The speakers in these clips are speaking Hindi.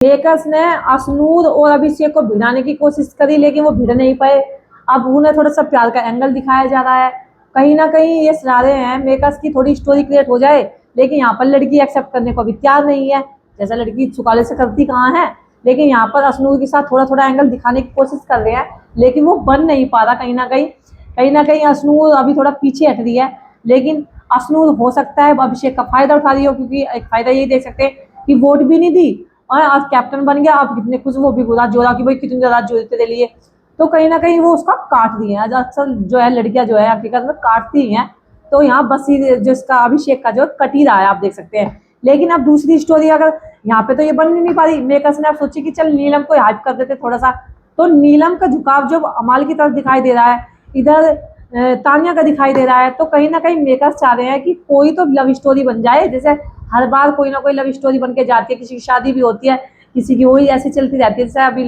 मेकर्स ने अशनूर और अभिषेक को भिड़ाने की कोशिश करी, लेकिन वो भिड़ नहीं पाए। अब उन्हें थोड़ा सा प्यार का एंगल दिखाया जा रहा है। कहीं ना कहीं ये चाह रहे हैं मेकर्स की थोड़ी स्टोरी क्रिएट हो जाए, लेकिन यहाँ पर लड़की एक्सेप्ट करने को भी तैयार नहीं है। जैसा लड़की छुपाले से करती कहाँ है, लेकिन यहाँ पर अशनूर के साथ थोड़ा थोड़ा एंगल दिखाने की कोशिश कर रहे हैं, लेकिन वो बन नहीं पा रहा। कहीं ना कहीं अशनूर अभी थोड़ा पीछे हट रही है, लेकिन अशनूर हो सकता है अभिषेक का फायदा उठा रही हो, क्योंकि एक फायदा ये देख सकते हैं कि वोट भी नहीं दी और आज कैप्टन बन गया। अब कितने खुश वो भी रात जोड़ा कि भाई कितनी रात जोड़े तेरे लिए, तो कहीं ना कहीं वो उसका काट दिए हैं। अक्सर जो है लड़कियां जो है हकीकत में काटती हैं, तो यहाँ बसी जिसका अभिषेक का जो कट ही रहा है, आप देख सकते हैं। लेकिन अब दूसरी स्टोरी अगर यहाँ पे तो ये बन नहीं पा रही। मेकर्स ने अब सोची कि चल नीलम को हाइप कर देते थोड़ा सा, तो नीलम का झुकाव जो अमाल की तरफ दिखाई दे रहा है, इधर तानिया का दिखाई दे रहा है। तो कहीं ना कहीं मेकर्स चाह रहे हैं कि कोई तो लव स्टोरी बन जाए। जैसे हर बार कोई ना कोई लव स्टोरी बन के जाती है, किसी की शादी भी होती है, किसी की वही ऐसी चलती रहती है। जैसे अभी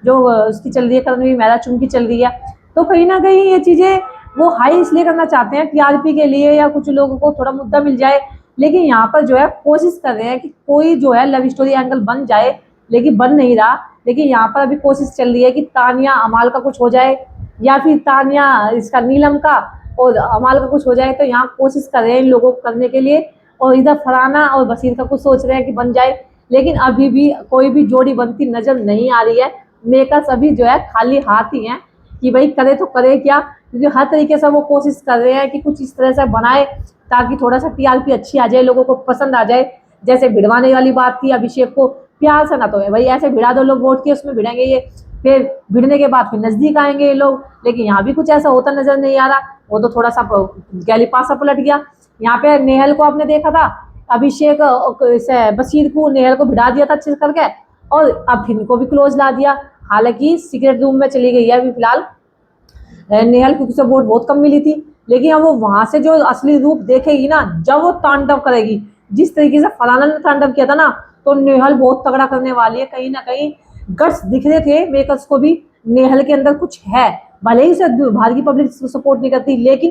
जो उसकी चल रही है करण मैराचुन की चल रही है। तो कहीं ना कहीं ये चीजें वो हाई इसलिए करना चाहते हैं टीआरपी के लिए, या कुछ लोगों को थोड़ा मुद्दा मिल जाए। लेकिन यहाँ पर जो है कोशिश कर रहे हैं कि कोई जो है लव स्टोरी एंगल बन जाए, लेकिन बन नहीं रहा। लेकिन यहाँ पर अभी कोशिश चल रही है कि तानिया अमाल का कुछ हो जाए, या फिर तानिया इसका नीलम का और अमाल का कुछ हो जाए। तो यहाँ कोशिश कर रहे हैं इन लोगों को करने के लिए, और इधर फराना और बसीर का कुछ सोच रहे हैं कि बन जाए, लेकिन अभी भी कोई भी जोड़ी बनती नजर नहीं आ रही है। मेकर्स अभी जो है खाली हाथ ही हैं कि भाई करे तो करे क्या, क्योंकि हर तरीके से वो कोशिश कर रहे हैं कि कुछ इस तरह से बनाए ताकि थोड़ा सा टीआरपी अच्छी आ जाए, लोगों को पसंद आ जाए। जैसे भिड़वाने वाली बात थी, अभिषेक को प्यार से ना तो है भाई ऐसे भिड़ा दो, लोग वोट के उसमें भिड़ेंगे ये, फिर भिड़ने के बाद फिर नजदीक आएंगे ये लोग। लेकिन यहाँ भी कुछ ऐसा होता नजर नहीं आ रहा, वो तो थोड़ा सा गैलीपा सा पलट गया। यहाँ पे नेहल को आपने देखा था, अभिषेक बशीर को नेहल को भिड़ा दिया था अच्छे करके, और अब इनको भी क्लोज ला दिया। हालांकि सीक्रेट रूम में चली गई है अभी फिलहाल नेहल, क्योंकि उसे वोट बहुत कम मिली थी। लेकिन अब वो वहां से जो असली रूप देखेगी ना, जब वो तांडव करेगी, जिस तरीके से फलाना ने तांडव किया था ना, तो नेहल बहुत तगड़ा करने वाली है। कहीं ना कहीं गट्स दिख रहे थे मेकर्स को भी, नेहल के अंदर कुछ है। भले ही उसे बाहर की पब्लिक सपोर्ट नहीं करती, लेकिन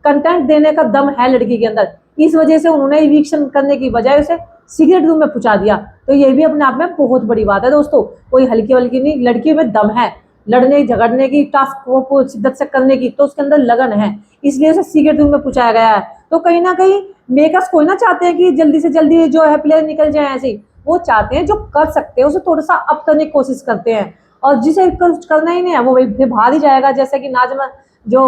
कंटेंट देने का दम है लड़की के अंदर। इस वजह से उन्होंने इविक्शन करने की बजाय उसे सीक्रेट रूम में पहुंचा दिया। तो ये भी अपने आप में बहुत बड़ी बात है दोस्तों, कोई हल्की हल्की नहीं, लड़की में दम है लड़ने झगड़ने की, टास्क को शिद्दत से करने की, तो उसके अंदर लगन है, इसलिए उसे सीक्रेट रूम में पहुंचाया गया है। तो कहीं ना कहीं मेकर्स कोई ना चाहते हैं कि जल्दी से जल्दी जो है प्लेयर निकल जाए ऐसे ही, वो चाहते हैं जो कर सकते हैं उसे थोड़ा सा अप करने की कोशिश करते हैं, और जिसे कुछ करना ही नहीं है वो फिर बाहर ही जाएगा। जैसे कि नाजमा जो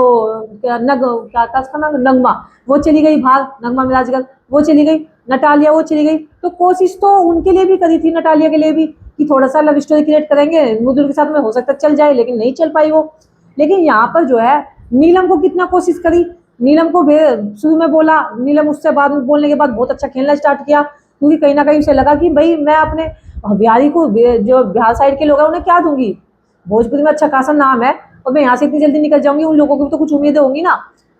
क्या था उसका नाम, नगमा, वो चली गई बाहर, नगमा मिराजगल वो चली गई, नटालिया वो चली गई। तो कोशिश तो उनके लिए भी करी थी, नटालिया के लिए भी, कि थोड़ा सा लव स्टोरी क्रिएट करेंगे मुदुल के साथ में, हो सकता है चल जाए, लेकिन नहीं चल पाई वो। लेकिन यहाँ पर जो है नीलम को कितना कोशिश करी, नीलम को शुरू में बोला, नीलम उससे बाद में बोलने के बाद बहुत अच्छा खेलना स्टार्ट किया, क्योंकि कहीं ना कहीं उसे लगा कि भाई मैं अपने बिहारी को, जो बिहार साइड के लोग हैं उन्हें क्या दूंगी, भोजपुरी में अच्छा खासा नाम है, और मैं यहाँ से इतनी जल्दी निकल जाऊंगी, उन लोगों की भी तो कुछ उम्मीदें होंगी ना।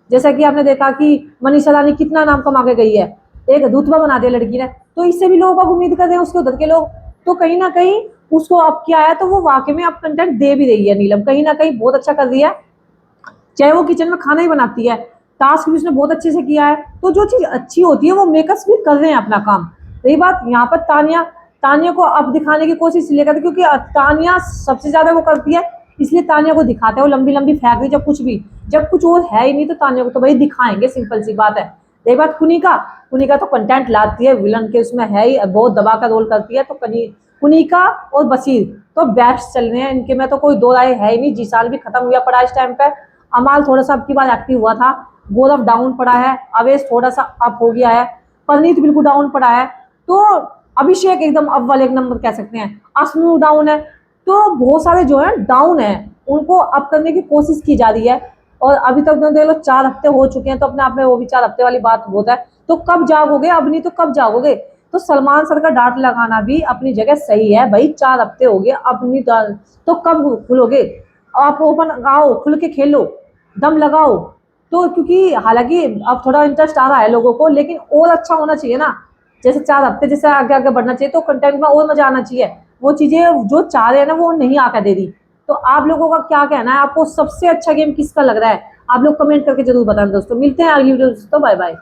जैसा कि आपने देखा कि मनीषा रानी कितना नाम कमा के गई है, एक रुतबा बना दिया लड़की ने, तो इससे भी लोगों को उम्मीद कर रहे हैं उसके उधर के लोग। तो कहीं ना कहीं उसको अब क्या है, तो वो वाकई में अब कंटेंट दे भी रही है नीलम, कहीं ना कहीं बहुत अच्छा कर रही है। चाहे वो किचन में खाना ही बनाती है, टास्क भी उसने बहुत अच्छे से किया है। तो जो चीज अच्छी होती है वो मेकर्स भी कर रहे हैं अपना काम। रही बात यहाँ पर तानिया, तानिया को अब दिखाने की कोशिश इसलिए करती है क्योंकि तानिया सबसे ज्यादा वो करती है, इसलिए तानिया को दिखाते हैं। वो लंबी लंबी फेंक रही, जब कुछ और है ही नहीं तो तानिया को तो भाई दिखाएंगे, सिंपल सी बात है। रही बात कुनिका, कुनिका तो कंटेंट लाती है, विलन के उसमें है ही, बहुत दबा का रोल करती है। तो कुनिका और बशीर तो बेस्ट चल रहे हैं, इनके में तो कोई दो राय है ही नहीं। जीसान भी खत्म हुआ पड़ा इस टाइम पे, अमाल थोड़ा सा अब की बार एक्टिव हुआ था, गौरव डाउन पड़ा है, अवेश थोड़ा सा अप हो गया है, परनीत बिल्कुल डाउन पड़ा है, तो अभिषेक एकदम अव्वल एक नंबर कह सकते हैं, अश्नु डाउन है। तो बहुत सारे जो है डाउन है, उनको अप करने की कोशिश की जा रही है। और अभी तक तो देख लो 4 हफ्ते हो चुके हैं, तो अपने आप में वो भी 4 हफ्ते वाली बात होता है। तो कब जागोगे, अब नहीं तो कब जागोगे। तो सलमान सर का डांट लगाना भी अपनी जगह सही है भाई, 4 हफ्ते हो गए, अब नहीं तो कब खुलोगे। आप ओपन आओ, खुल के खेलो, दम लगाओ। तो क्योंकि हालांकि अब थोड़ा इंटरेस्ट आ रहा है लोगों को, लेकिन और अच्छा होना चाहिए ना। जैसे 4 हफ्ते जैसे आगे आगे बढ़ना चाहिए, तो कंटेंट में और मजा आना चाहिए। वो चीजें जो चाह रहे हैं ना वो नहीं आकर दे रही। तो आप लोगों का क्या कहना है, आपको सबसे अच्छा गेम किसका लग रहा है, आप लोग कमेंट करके जरूर बताएं दोस्तों। मिलते हैं अगली वीडियो दोस्तों, बाय बाय।